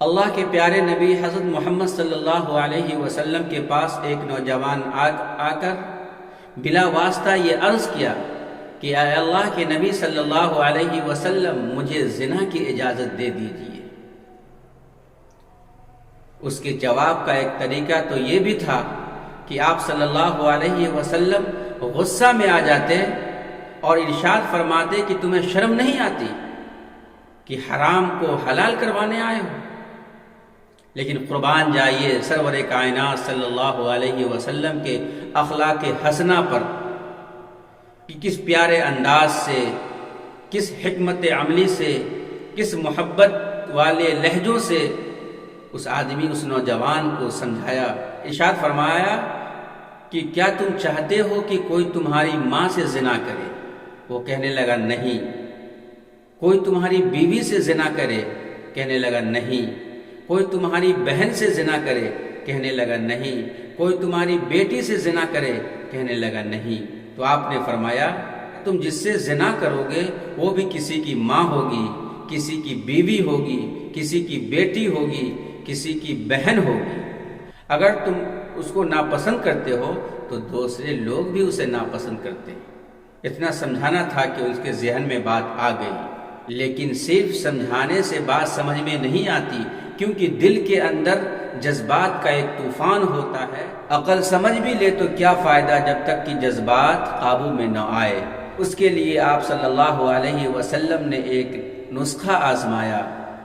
اللہ کے پیارے نبی حضرت محمد صلی اللہ علیہ وسلم کے پاس ایک نوجوان آ کر بلا واسطہ یہ عرض کیا کہ اے اللہ کے نبی صلی اللہ علیہ وسلم، مجھے زنا کی اجازت دے دیجیے۔ اس کے جواب کا ایک طریقہ تو یہ بھی تھا کہ آپ صلی اللہ علیہ وسلم غصہ میں آ جاتے اور ارشاد فرماتے کہ تمہیں شرم نہیں آتی کہ حرام کو حلال کروانے آئے ہو؟ لیکن قربان جائیے سرور کائنات صلی اللہ علیہ وسلم کے اخلاق حسنہ پر کہ کس پیارے انداز سے، کس حکمت عملی سے، کس محبت والے لہجوں سے اس آدمی، اس نوجوان کو سمجھایا۔ ارشاد فرمایا کہ کیا تم چاہتے ہو کہ کوئی تمہاری ماں سے زنا کرے؟ وہ کہنے لگا نہیں۔ کوئی تمہاری بیوی سے زنا کرے؟ کہنے لگا نہیں۔ کوئی تمہاری بہن سے زنا کرے؟ کہنے لگا نہیں۔ کوئی تمہاری بیٹی سے زنا کرے؟ کہنے لگا نہیں۔ تو آپ نے فرمایا تم جس سے زنا کرو گے وہ بھی کسی کی ماں ہوگی، کسی کی بیوی ہوگی، کسی کی بیٹی ہوگی، کسی کی بہن ہوگی۔ اگر تم اس کو ناپسند کرتے ہو تو دوسرے لوگ بھی اسے ناپسند کرتے ہیں۔ اتنا سمجھانا تھا کہ اس کے ذہن میں بات آ گئی، لیکن صرف سمجھانے سے بات سمجھ میں نہیں آتی، کیونکہ دل کے اندر جذبات کا ایک طوفان ہوتا ہے۔ عقل سمجھ بھی لے تو کیا فائدہ جب تک کہ جذبات قابو میں نہ آئے۔ اس کے لیے آپ صلی اللہ علیہ وسلم نے ایک نسخہ آزمایا۔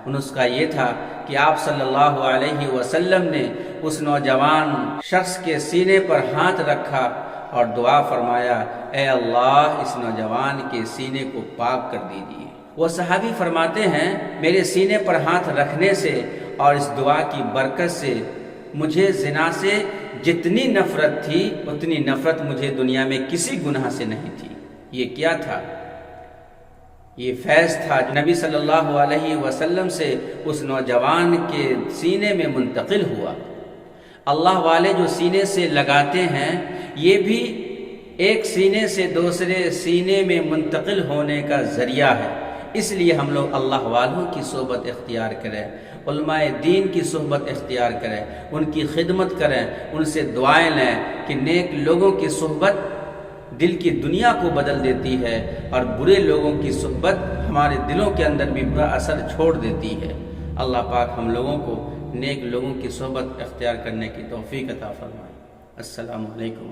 نسخہ یہ تھا کہ آپ صلی اللہ علیہ وسلم نے اس نوجوان شخص کے سینے پر ہاتھ رکھا اور دعا فرمایا، اے اللہ اس نوجوان کے سینے کو پاک کر دیجیے۔ وہ صحابی فرماتے ہیں میرے سینے پر ہاتھ رکھنے سے اور اس دعا کی برکت سے مجھے زنا سے جتنی نفرت تھی اتنی نفرت مجھے دنیا میں کسی گناہ سے نہیں تھی۔ یہ کیا تھا؟ یہ فیض تھا نبی صلی اللہ علیہ وسلم سے اس نوجوان کے سینے میں منتقل ہوا۔ اللہ والے جو سینے سے لگاتے ہیں یہ بھی ایک سینے سے دوسرے سینے میں منتقل ہونے کا ذریعہ ہے۔ اس لیے ہم لوگ اللہ والوں کی صحبت اختیار کریں، علماء دین کی صحبت اختیار کریں، ان کی خدمت کریں، ان سے دعائیں لیں کہ نیک لوگوں کی صحبت دل کی دنیا کو بدل دیتی ہے اور برے لوگوں کی صحبت ہمارے دلوں کے اندر بھی برا اثر چھوڑ دیتی ہے۔ اللہ پاک ہم لوگوں کو نیک لوگوں کی صحبت اختیار کرنے کی توفیق عطا فرمائے۔ السلام علیکم۔